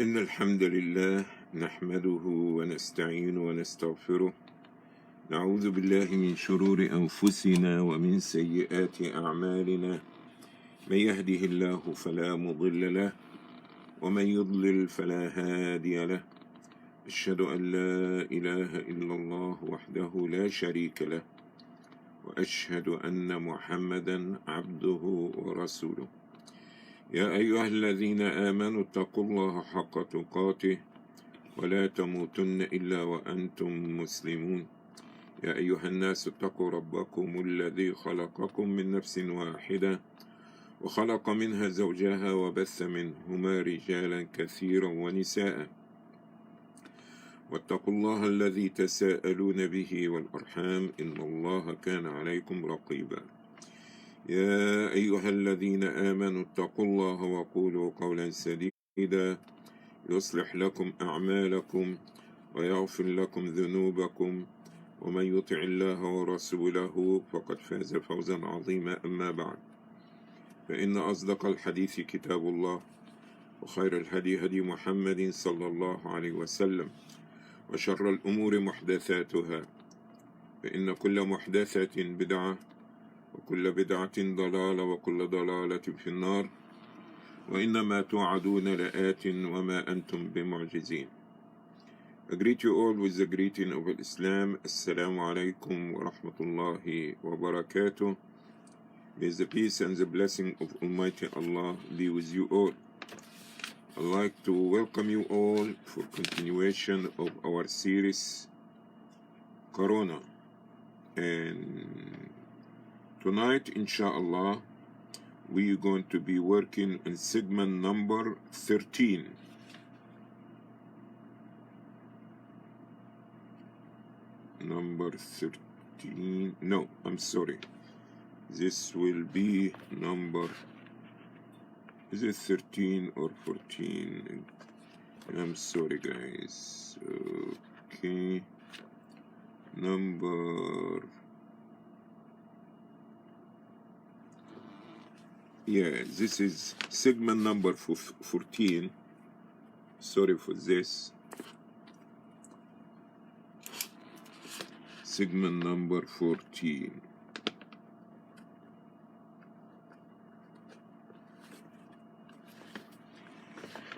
إن الحمد لله نحمده ونستعين ونستغفره نعوذ بالله من شرور أنفسنا ومن سيئات أعمالنا من يهده الله فلا مضل له ومن يضلل فلا هادي له أشهد أن لا إله إلا الله وحده لا شريك له وأشهد أن محمدا عبده ورسوله يا أيها الذين آمنوا اتقوا الله حق تقاته ولا تموتن إلا وأنتم مسلمون يا أيها الناس اتقوا ربكم الذي خلقكم من نفس واحدة وخلق منها زوجها وبث منهما رجالا كثيرا ونساء واتقوا الله الذي تساءلون به والأرحام إن الله كان عليكم رقيبا يا أيها الذين آمنوا اتقوا الله وقولوا قولا سديدا يصلح لكم أعمالكم ويغفر لكم ذنوبكم ومن يطع الله ورسوله فقد فاز فوزا عظيما أما بعد فإن أصدق الحديث كتاب الله وخير الهدي هدي محمد صلى الله عليه وسلم وشر الأمور محدثاتها فإن كل محدثة بدعة وكل بدعة ضلالة وكل ضلالة في النار وإنما توعدون لآت وما أنتم بمعجزين. I greet you all with the greeting of Islam. Assalamu alaikum wa rahmatullahi wa barakatuh. May the peace and the blessing of Almighty Allah be with you all. I'd like to welcome you all for continuation of our series Corona. And tonight, inshallah, we're going to be working in segment number 13. Number 13. No, I'm sorry. This will be number. Is it 13 or 14? I'm sorry, guys. Okay. Number. Yeah, this is segment number 14. Sorry for this. Segment number 14.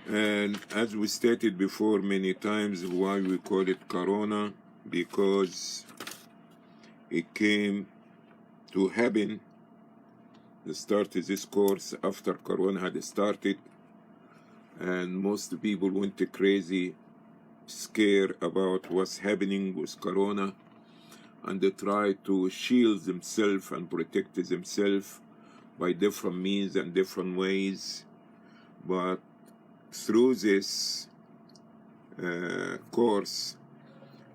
And as we stated before many times, why we call it Corona, because it came to happen. Started this course after Corona had started, and most people went crazy, scared about what's happening with Corona, and they tried to shield themselves and protect themselves by different means and different ways. But through this course,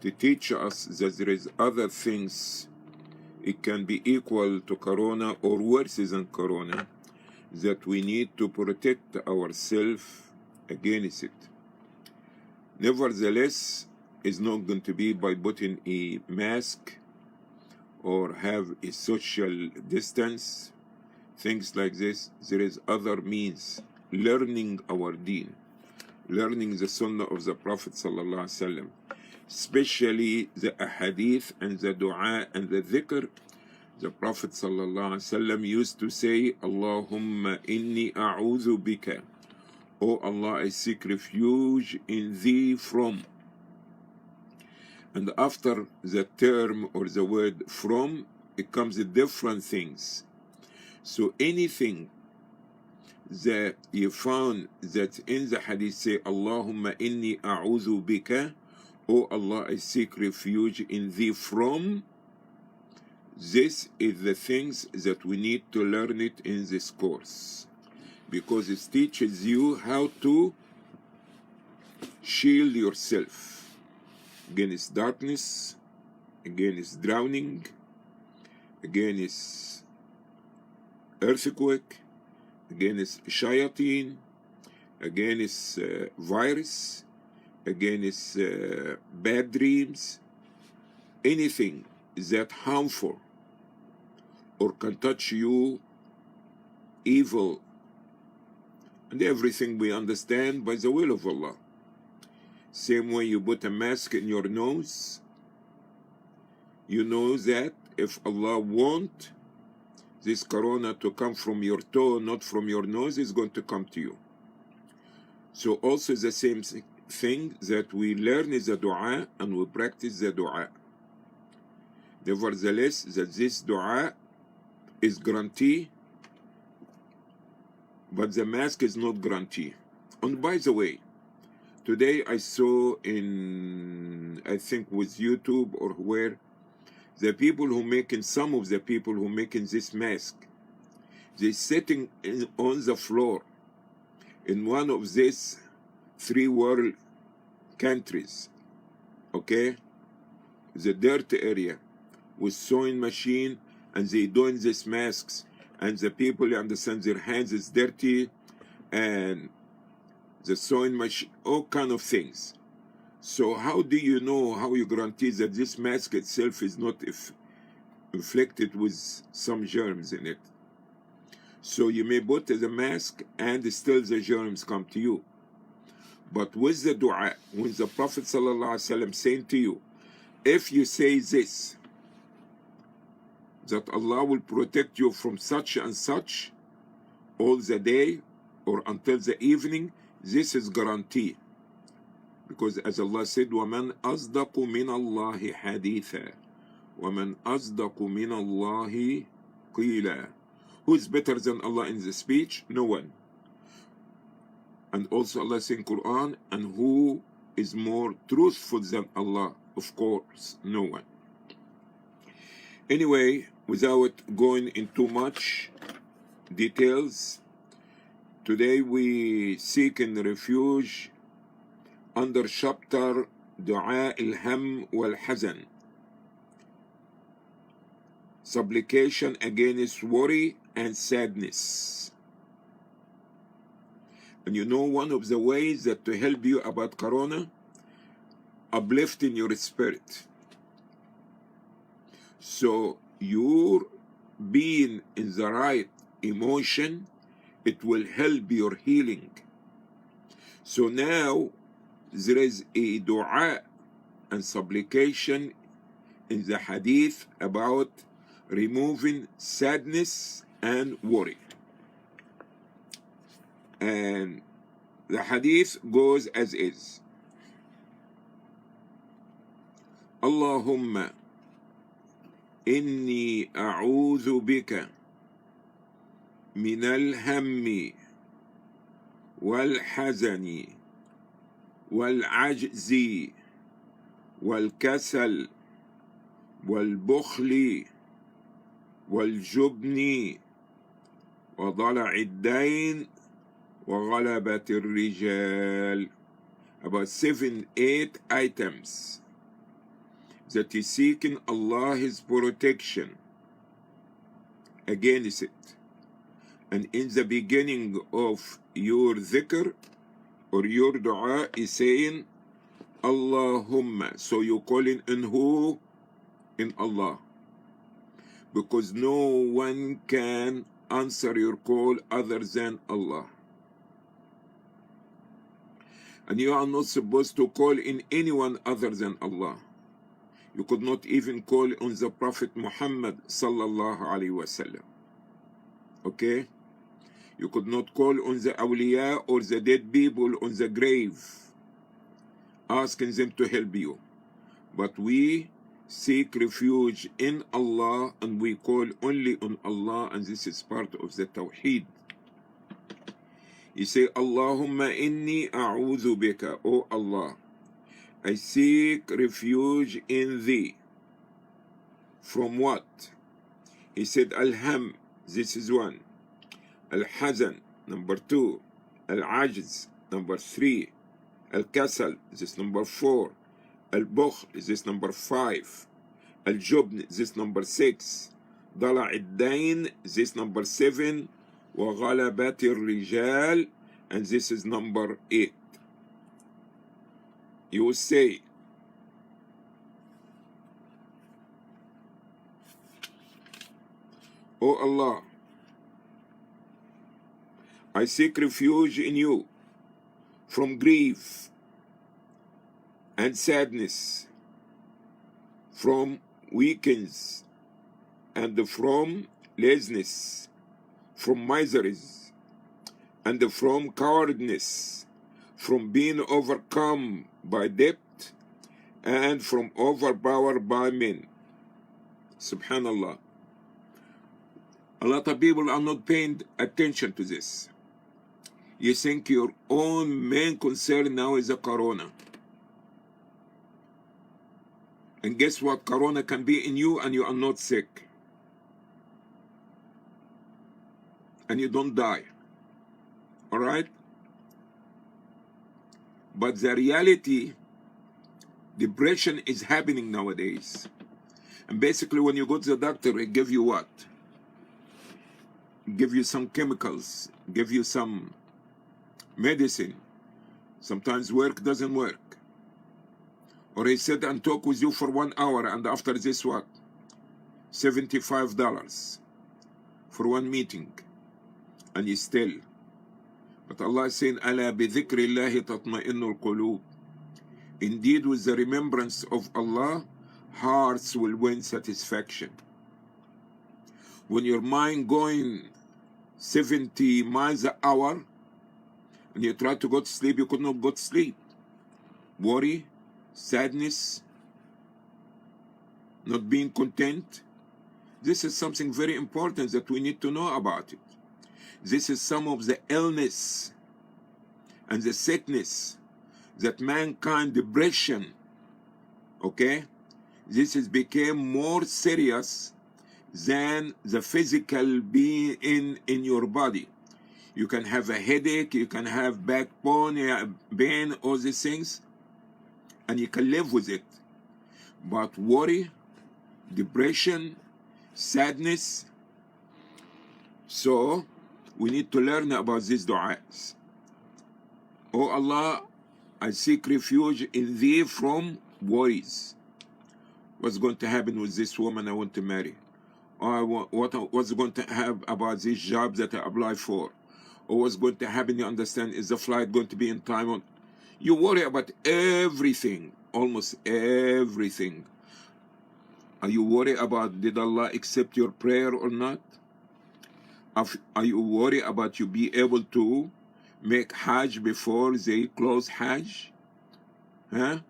to teach us that there is other things, it can be equal to Corona or worse than Corona, that we need to protect ourselves against it. Nevertheless, it's not going to be by putting a mask or have a social distance, things like this. There is other means. Learning our deen, learning the sunnah of the Prophet sallallahu alaihi wasallam, especially the ahadith and the dua and the dhikr. The Prophet sallallahu alaihi wasallam used to say, Allahumma inni a'udhu bika. Oh Allah, I seek refuge in thee from. And after the term or the word from, it comes different things. So anything that you found that in the hadith say, Allahumma inni a'udhu bika, oh Allah, I seek refuge in thee from, this is the things that we need to learn it in this course, because it teaches you how to shield yourself against darkness, against drowning, against earthquake, against shayateen, against virus, against bad dreams, anything that harmful or can touch you evil And everything we understand by the will of Allah. Same way you put a mask in your nose, you know that if Allah want this corona to come from your toe, not from your nose, it's going to come to you. So also the same thing that we learn is the dua and we practice the dua. Nevertheless, that this dua is guarantee, but the mask is not guarantee. And by the way, today I saw in, I think with YouTube or where, the people who making, some of the people who making this mask, they sitting on the floor in one of these 3 world countries, okay, the dirt area, with sewing machine, and they doing these masks, and the people, you understand, their hands is dirty, and the sewing machine, all kind of things. So how do you know, how you guarantee that this mask itself is not inflicted with some germs in it? So you may put the mask and still the germs come to you. But with the dua, when the Prophet ﷺ saying to you, if you say this, that Allah will protect you from such and such all the day or until the evening, this is guarantee. Because as Allah said, وَمَنْ أَصْدَقُ مِنَ اللَّهِ حَدِيثًا وَمَنْ أَصْدَقُ مِنَ اللَّهِ قِيلًا. Who is better than Allah in the speech? No one. And also Allah says in Quran, and who is more truthful than Allah? Of course, no one. Anyway, without going into much details, today we seek in refuge under chapter Dua al-Ham wal-Hazan, supplication against worry and sadness. And you know one of the ways that to help you about corona, uplifting your spirit. So your being in the right emotion, it will help your healing. So now there is a dua and supplication in the hadith about removing sadness and worry. And the hadith goes as is. Allahumma inni a'udhu bika min al-hammi wal-hazani wal-ajzi wal-kasal wal-bukhli wal-jubni wa-dala'i ad-dayn وغلبة الرجال. About 7-8 items that is seeking Allah's protection against it. And in the beginning of your dhikr or your dua is saying Allahumma. So you calling in who? In Allah. Because no one can answer your call other than Allah. And you are not supposed to call in anyone other than Allah. You could not even call on the Prophet Muhammad sallallahu alaihi wasallam. Okay? You could not call on the awliya or the dead people on the grave, asking them to help you. But we seek refuge in Allah and we call only on Allah, and this is part of the Tawheed. You say, Allahumma inni a'udhu bika, O Allah, I seek refuge in thee. From what? He said, Al-Ham, this is 1. Al-Hazan, number 2. Al-Ajz, number 3. Al-Kasal, this number 4. Al-Bukhl, this number 5. Al-Jubn, this number 6. Dala' ad-Dayn, this number 7. وغلبة الرجال, and this is number 8. You will say, O Allah, I seek refuge in you from grief and sadness, from weakness and from laziness, from miseries and from cowardness, from being overcome by debt and from overpowered by men. Subhanallah. A lot of people are not paying attention to this. You think your own main concern now is the corona. And guess what? Corona can be in you and you are not sick. And you don't die. Alright? But the reality, depression is happening nowadays. And basically when you go to the doctor, they give you what? Give you some chemicals, give you some medicine. Sometimes work doesn't work. Or he sit and talk with you for 1 hour and after this what? $75 for one meeting. And you still. But Allah is saying, أَلَا بِذِكْرِ اللَّهِ تَطْمَئِنُّ الْقُلُوبِ. Indeed, with the remembrance of Allah, hearts will win satisfaction. When your mind going 70 miles an hour and you try to go to sleep, you could not go to sleep. Worry, sadness, not being content. This is something very important that we need to know about it. This is some of the illness and the sickness that mankind, depression, okay, this has become more serious than the physical being in your body. You can have a headache, you can have back pain, all these things, and you can live with it. But worry, depression, sadness, so we need to learn about these du'as. Oh Allah, I seek refuge in thee from worries. What's going to happen with this woman I want to marry? Or what's going to happen about this job that I apply for? Or what's going to happen, you understand, is the flight going to be in time? You worry about everything, almost everything. Are you worried about did Allah accept your prayer or not? Are you worried about you be able to make Hajj before they close Hajj? Huh?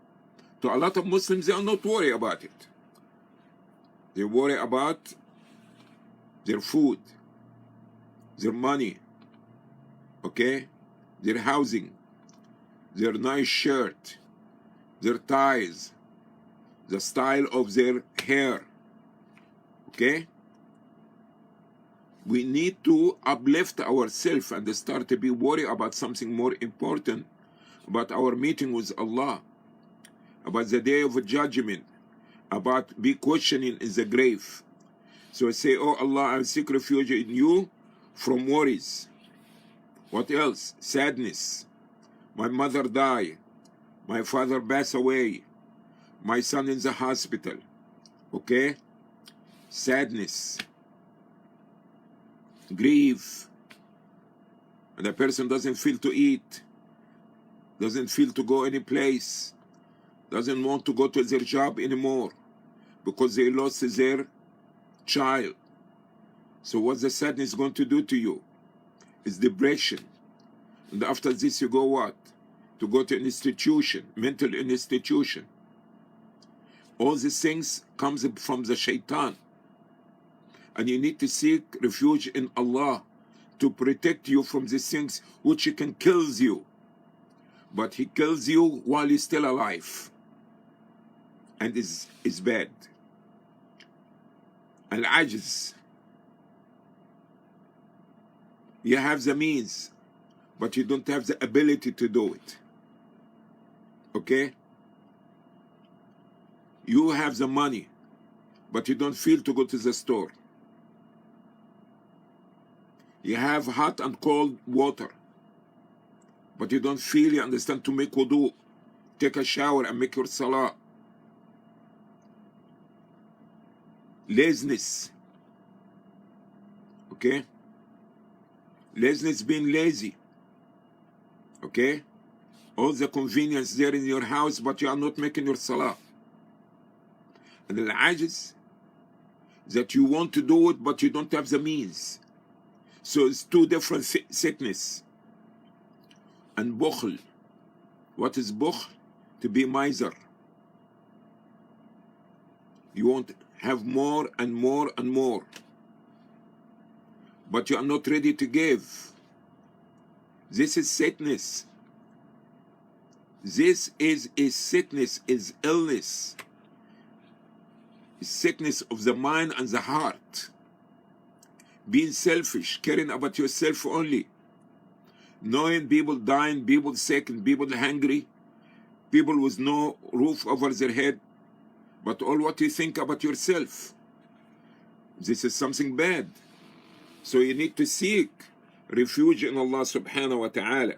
To a lot of Muslims, they are not worried about it. They worry about their food, their money, okay, their housing, their nice shirt, their ties, the style of their hair, okay? We need to uplift ourselves and start to be worried about something more important, about our meeting with Allah, about the day of judgment, about be questioning in the grave. So I say, oh Allah, I seek refuge in you from worries. What else? Sadness. My mother died. My father passed away. My son in the hospital. Okay? Sadness. Grief. And the person doesn't feel to eat. Doesn't feel to go any place. Doesn't want to go to their job anymore because they lost their child. So what's the sadness going to do to you? It's depression. And after this you go what? To go to an institution, mental institution. All these things comes from the shaitan. And you need to seek refuge in Allah to protect you from these things which he can kill you. But he kills you while you're still alive. And is bad. Al-ajiz. You have the means, but you don't have the ability to do it. Okay? You have the money, but you don't feel to go to the store. You have hot and cold water, but you don't feel, you understand, to make wudu, take a shower and make your salah. Laziness. Okay? Laziness being lazy. Okay? All the convenience there in your house, but you are not making your salah. And al-ajiz, that you want to do it, but you don't have the means. So it's two different sickness. And bukhl. What is bukhl? To be miser. You want to have more and more and more, but you are not ready to give. This is sickness. This is a sickness, is illness. Sickness of the mind and the heart. Being selfish, caring about yourself only. Knowing people dying, people sick, and people hungry, people with no roof over their head, but all what you think about yourself. This is something bad. So you need to seek refuge in Allah subhanahu wa ta'ala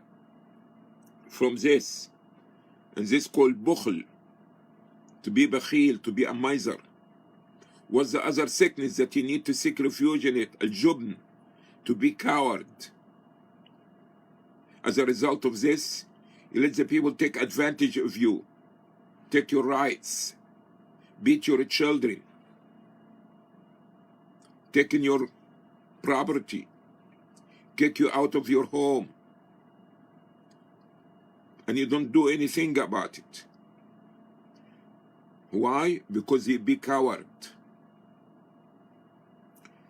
from this. And this is called bukhl, to be bakhil, to be a miser. What's the other sickness that you need to seek refuge in it? Al-jubn, to be coward. As a result of this, you let the people take advantage of you, take your rights, beat your children, taking your property, kick you out of your home, and you don't do anything about it. Why? Because you be coward.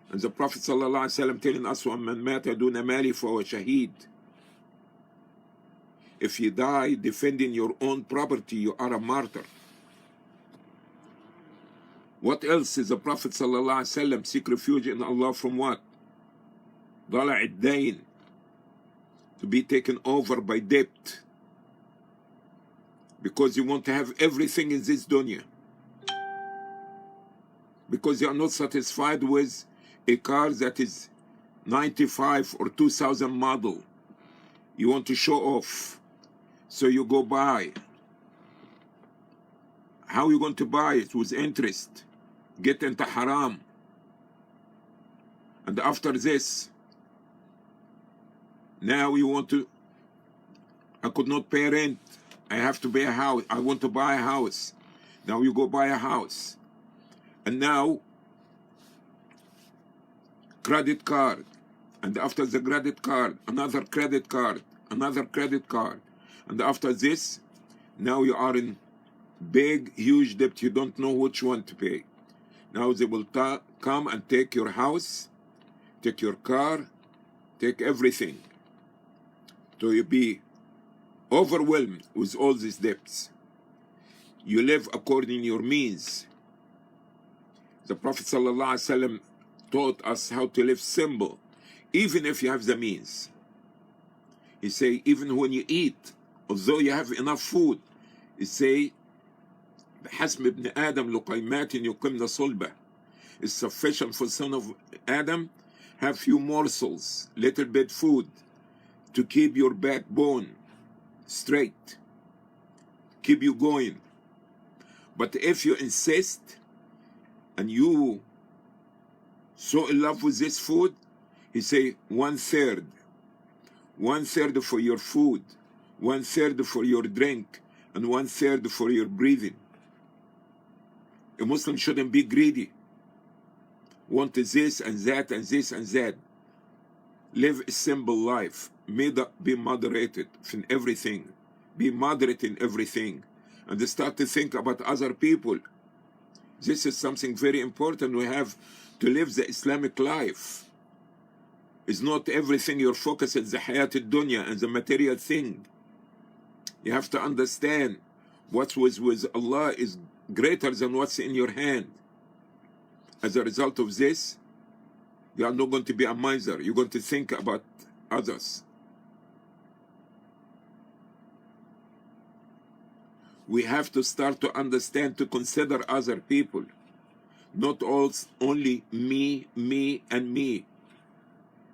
And the Prophet ﷺ telling us, وَمَنْ مَاتَ دُونَ مَالِهِ فَهُوَ شَهِيدٌ. If you die defending your own property, you are a martyr. What else is the Prophet ﷺ seek refuge in Allah from what? ضَلَعِ الدَّيْن, to be taken over by debt. Because you want to have everything in this dunya. Because you are not satisfied with a car that is 95 or 2000 model. You want to show off. So you go buy. How are you going to buy it? With interest. Get into haram. And after this, now you want to, I could not pay rent. I have to buy a house. I want to buy a house. Now you go buy a house. And now, credit card. And after the credit card, another credit card, another credit card. And after this, now you are in big, huge debt. You don't know which one to pay. Now they will come and take your house, take your car, take everything. So you be overwhelmed with all these debts. You live according to your means. The Prophet ﷺ taught us how to live simple, even if you have the means. He say, even when you eat, although you have enough food, he say, بحسب ابن آدم لقيمات يقمن صلبة. It's sufficient for son of Adam, have few morsels, little bit food, to keep your backbone straight, keep you going. But if you insist, and you so in love with this food, he say 1/3. 1/3 for your food, 1/3 for your drink, and 1/3 for your breathing. A Muslim shouldn't be greedy. Want this and that and this and that. Live a simple life. Be moderated in everything. Be moderate in everything. And start to think about other people. This is something very important. We have to live the Islamic life. It's not everything your focus is the hayat al-dunya and the material thing. You have to understand what was with Allah is greater than what's in your hand. As a result of this, you are not going to be a miser. You're going to think about others. We have to start to understand, to consider other people. Not only me, me, and me.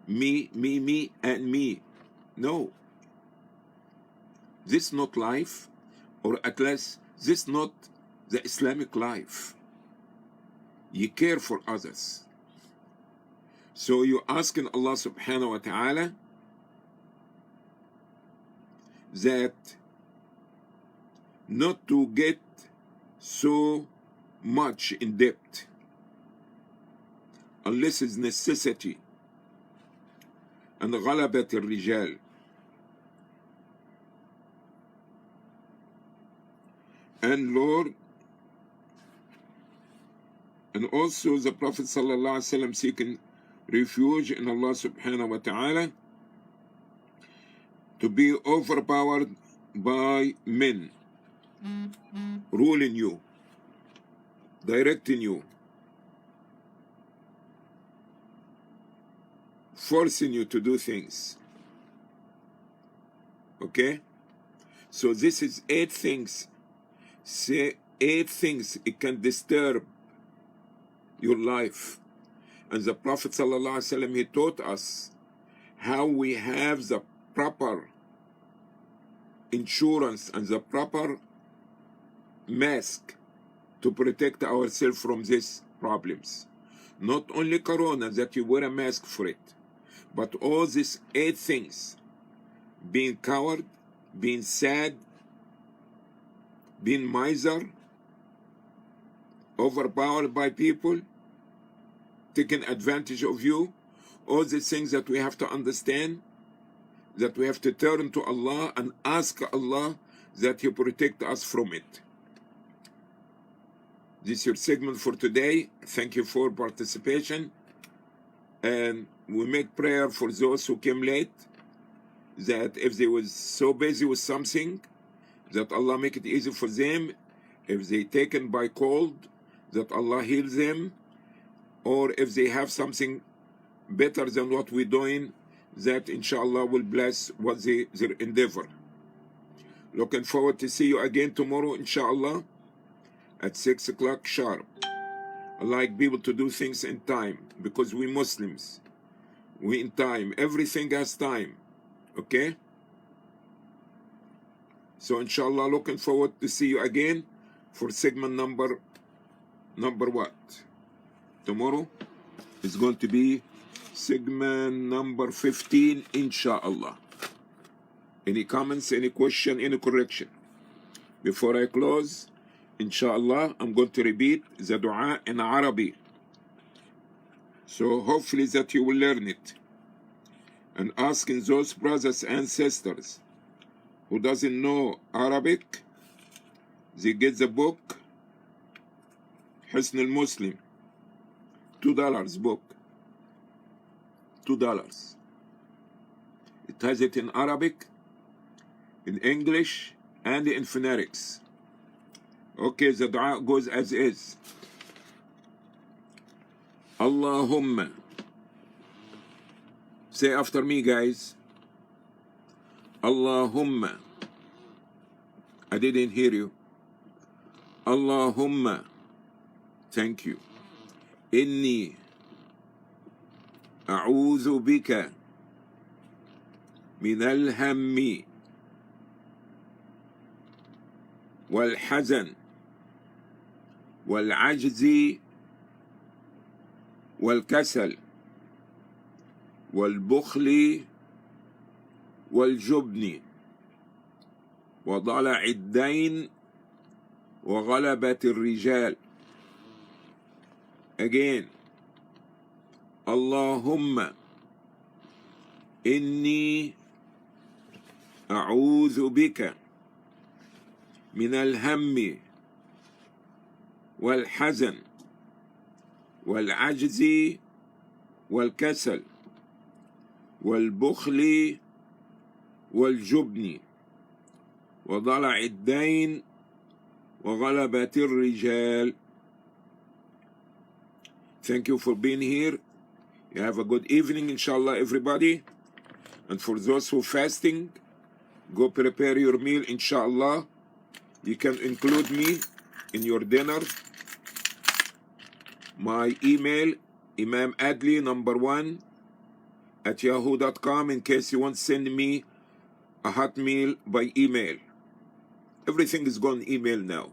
Me, me, me, and me. No. This is not life, or at least this is not the Islamic life. You care for others. So you're asking Allah subhanahu wa ta'ala that not to get so much in debt unless it's necessity and غلبة الرجال. And Lord, and also the Prophet sallallahu alaihi wasallam seeking refuge in Allah subhanahu wa ta'ala to be overpowered by men ruling you, directing you, forcing you to do things. Okay? So this is 8 things. Say 8 things it can disturb your life. And the Prophet ﷺ, he taught us how we have the proper insurance and the proper mask to protect ourselves from these problems. Not only corona, that you wear a mask for it, but all these 8 things: being coward, being sad, being miser, overpowered by people, taking advantage of you. All these things that we have to understand, that we have to turn to Allah and ask Allah that He protect us from it. This is your segment for today. Thank you for participation. And we make prayer for those who came late, that if they was so busy with something, that Allah make it easy for them. If they taken by cold, that Allah heals them. Or if they have something better than what we're doing, that inshallah will bless what their endeavor. Looking forward to see you again tomorrow, inshallah, at 6 o'clock sharp. I like people to do things in time, because we Muslims, we in time. Everything has time. Okay? So inshallah, looking forward to see you again for segment number what? Tomorrow is going to be segment number 15, inshallah. Any comments, any question, any correction? Before I close, inshallah, I'm going to repeat the dua in Arabic. So hopefully that you will learn it. And asking those brothers and sisters who doesn't know Arabic, they get the book Hisn al-Muslim, $2 book, $2. It has it in Arabic, in English, and in phonetics. Okay, the dua goes as is. Allahumma. Say after me, guys. Allahumma. I didn't hear you. Allahumma. Thank you. Inni a'udhu bika min al-hammi wal-hazan wal-ajzi wal-kasal wal-bukhli wal-jubni وضلع الدين وغلبة الرجال. Again, Allahumma inni a'udhu bika min al-hammi wal-hazan wal-ajzi wal-kasal wal-bukhli wal-jubni وضلع الدين وغلبة الرجال. Thank you for being here. You have a good evening, inshallah, everybody. And for those who fasting, go prepare your meal, inshallah. You can include me in your dinner. My email, Imam Adly #1 at yahoo.com, in case you want to send me a hot meal by email. Everything is going email now.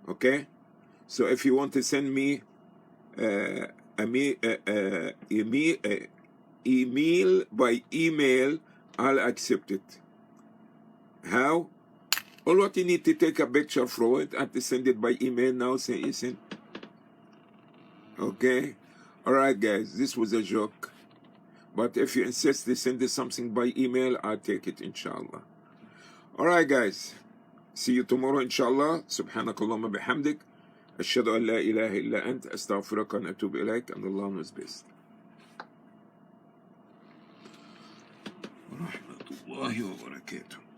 Okay? So if you want to send me email by email, I'll accept it. How? All what you need to take a picture for it and to send it by email now, say you send. Okay? Alright guys, this was a joke. But if you insist to send us something by email, I'll take it inshallah. Alright guys. See you tomorrow inshallah. Subhanakallahumma bihamdik. Ashhadu an la ilaha illa ant. Astaghfiruka wa atubu ilaik. And Allah knows best. Wa rahmatullahi wa barakatuh.